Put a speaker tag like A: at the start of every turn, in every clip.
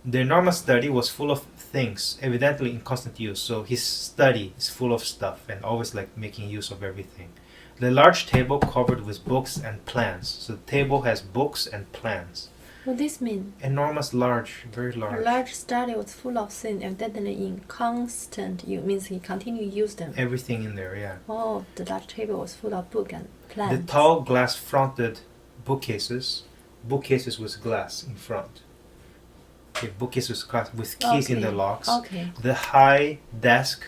A: The normal study was full of things, evidently in constant use. So his study is full of stuff and always like making use of everything. The large table covered with books and plans. So the table has books and plans.
B: What does this mean?
A: Enormous, large, very large.
B: A large study was full of things, evidently in constant use. Means he continued to use them.
A: Everything in there, yeah.
B: Oh, the large table was full of books and plans.
A: The tall glass-fronted bookcases with glass in front. Okay, bookcases with keys in the locks.
B: Okay.
A: The high desk,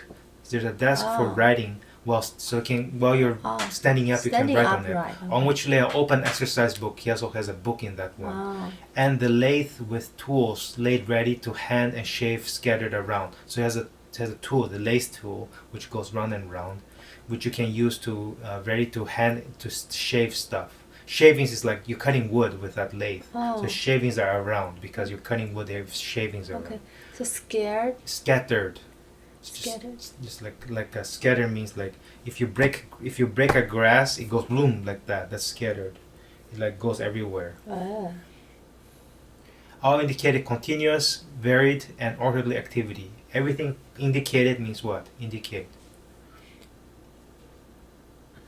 A: there's a desk for writing. While you're standing up, you can write on it.
B: Right, okay.
A: On which lay an open exercise book. He also has a book in that one.
B: Wow.
A: And the lathe with tools laid ready to hand and shave scattered around. So it has a tool, the lathe tool, which goes round and round, which you can use to ready to hand to shave stuff. Shavings is like you're cutting wood with that lathe.
B: Oh.
A: So shavings are around because you're cutting wood. They have shavings around.
B: Okay. So scared.
A: Scattered.
B: Scattered.
A: Just like a scatter means like if you break a grass, it goes bloom like that. That's scattered. It like goes everywhere. All indicated continuous, varied, and orderly activity. Everything indicated means what? Indicate.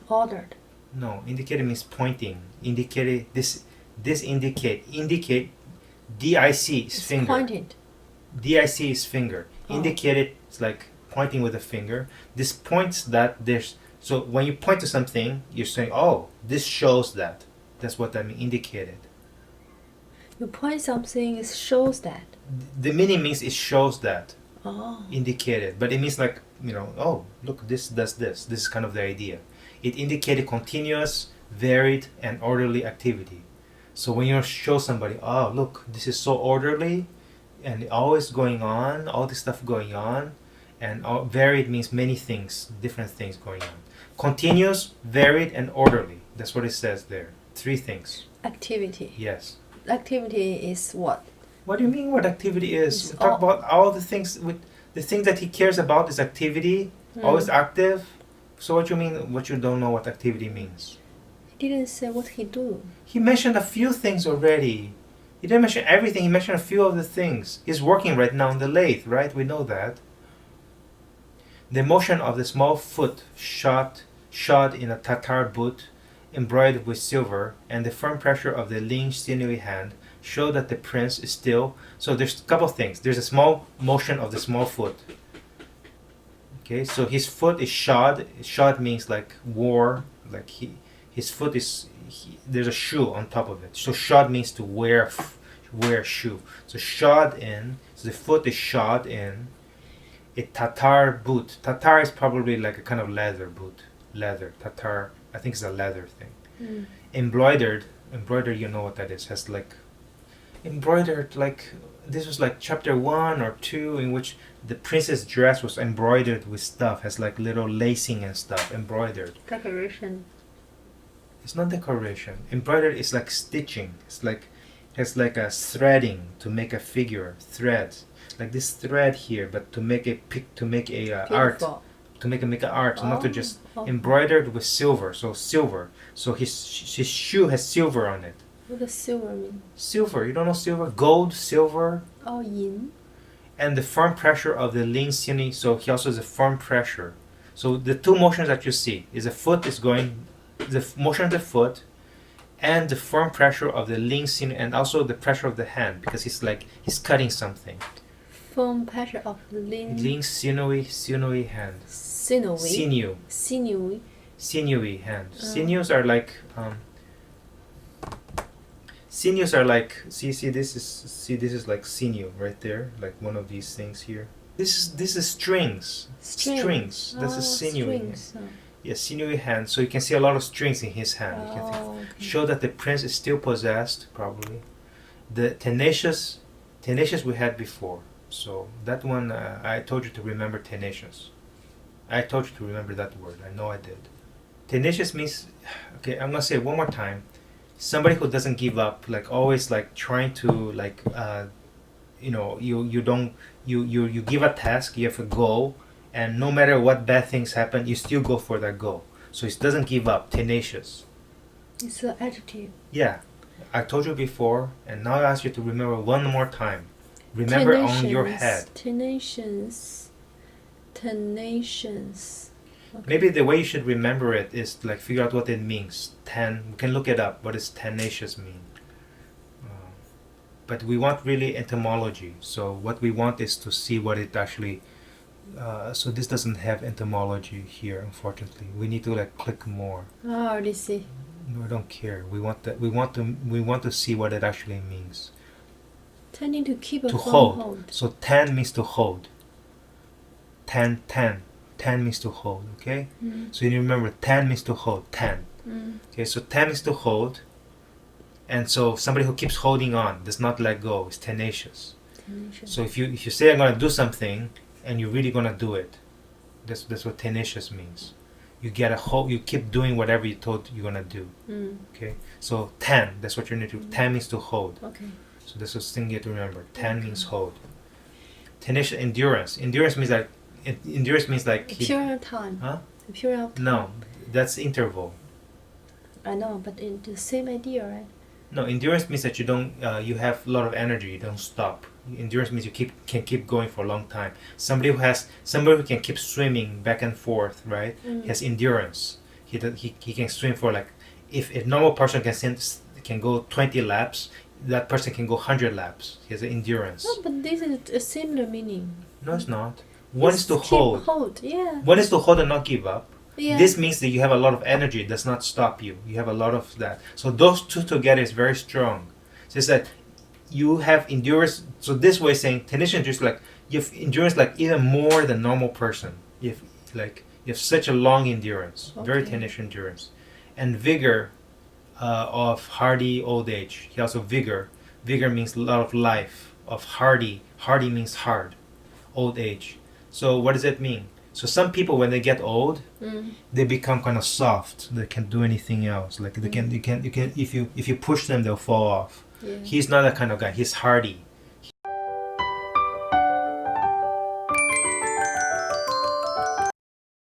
B: Ordered.
A: No, indicated means pointing. Indicated this indicate. DIC is finger.
B: Pointed.
A: DIC is finger. Indicated is like pointing with a finger. This points that there's. So when you point to something, you're saying, "Oh, this shows that." That's what that means. Indicated.
B: You point something, it shows that.
A: The meaning means it shows that.
B: Oh.
A: Indicated, but it means like oh, look, this does this. This is kind of the idea. It indicated continuous, varied, and orderly activity. So when you show somebody, oh, look, this is so orderly, and always going on, all this stuff going on, and varied means many things, different things going on. Continuous, varied, and orderly. That's what it says there. 3 things.
B: Activity.
A: Yes.
B: Activity is what?
A: What do you mean what activity is?
B: It's
A: Talk about all the things the thing that he cares about is activity, always active. So what you mean what you don't know what activity means?
B: He didn't say what he do.
A: He mentioned a few things already. He didn't mention everything, he mentioned a few of the things. He's working right now on the lathe, right? We know that. The motion of the small foot shod in a Tatar boot embroidered with silver, and the firm pressure of the lean, sinewy hand show that the prince is still. So there's a couple things. There's a small motion of the small foot. Okay, so his foot is shod. Shod means like wore, like his foot is. There's a shoe on top of it. So shod means to wear a shoe. So shod in. So the foot is shod in a Tatar boot. Tatar is probably like a kind of leather boot. Leather. Tatar. I think it's a leather thing. Embroidered, you know what that is. Has like embroidered, like this was like chapter 1 or 2 in which the princess dress was embroidered with stuff. Has like little lacing and stuff embroidered.
B: Decoration.
A: It's not decoration. Embroidered is like stitching. It's like has like a threading to make a figure. Threads like this thread here, but to make a art. To make an art, not to just embroidered with silver. So silver. So his shoe has silver on it.
B: What does silver mean?
A: Silver. You don't know silver? Gold, silver.
B: Oh, yin.
A: And the firm pressure of the lean sinew. So he also has a firm pressure. So the 2 motions that you see is the foot is going, the motion of the foot, and the firm pressure of the lean sinew, and also the pressure of the hand because he's cutting something.
B: Firm pressure of the lean
A: sinewy hand.
B: Sinewy.
A: Sinewy hand. Sinews are like this is like sinew right there, like one of these things here. This is strings. Strings. That's a sinewy hand. Yeah, sinewy hand. So you can see a lot of strings in his hand. You can show that the prince is still possessed, probably. The tenacious we had before. So that one, I told you to remember tenacious. I told you to remember that word. I know I did. Tenacious means, okay, I'm gonna say it one more time. Somebody who doesn't give up, like always, like trying to, like, you give a task, you have a goal, and no matter what bad things happen, you still go for that goal. So it doesn't give up. Tenacious.
B: It's an adjective.
A: Yeah, I told you before, and now I ask you to remember one more time. Remember on your head.
B: Tenacious. Okay.
A: Maybe the way you should remember it is like figure out what it means. We can look it up. What does tenacious mean? But we want really etymology. So what we want is to see what it actually. So this doesn't have etymology here, unfortunately. We need to like click more.
B: Oh, I already see.
A: No, I don't care. We want to see what it actually means.
B: Tending to keep a
A: To
B: firm
A: hold. So tan means to hold. Tan means to hold. Okay. So you remember tan means to hold. Tan. Okay. So tan means to hold. And so somebody who keeps holding on, does not let go, is tenacious. So if you say I'm gonna do something and you're really gonna do it, that's what tenacious means. You get a hold. You keep doing whatever you told you're gonna do. Okay. So tan, that's what you need to. Tan means to hold.
B: Okay.
A: So that's the thing you have to remember. Tan means hold. Tenacious, endurance. Endurance means like. Endurance means like.
B: Period of time.
A: Huh?
B: A period of time.
A: No, that's interval.
B: I know, but it's the same idea, right?
A: No, endurance means that you don't. You have a lot of energy. You don't stop. Endurance means you can keep going for a long time. Somebody who can keep swimming back and forth, right? He has endurance. He can swim for like, if a normal person can go 20 laps, that person can go 100 laps. He has endurance.
B: No, but this is a similar meaning.
A: No, it's not. One is to hold.
B: Yeah.
A: One is to hold and not give up.
B: Yeah.
A: This means that you have a lot of energy. It does not stop you. You have a lot of that. So those two together is very strong. So it's that you have endurance. So this way saying tenacious is like you have endurance like even more than normal person. You have such a long endurance, very tenacious endurance, and vigor of hardy old age. He also vigor. Vigor means a lot of life. Of hardy. Hardy means hard. Old age. So what does that mean? So some people when they get old, they become kind of soft. They can't do anything else. Like you can if you push them, they'll fall off.
B: Yeah.
A: He's not that kind of guy. He's hardy.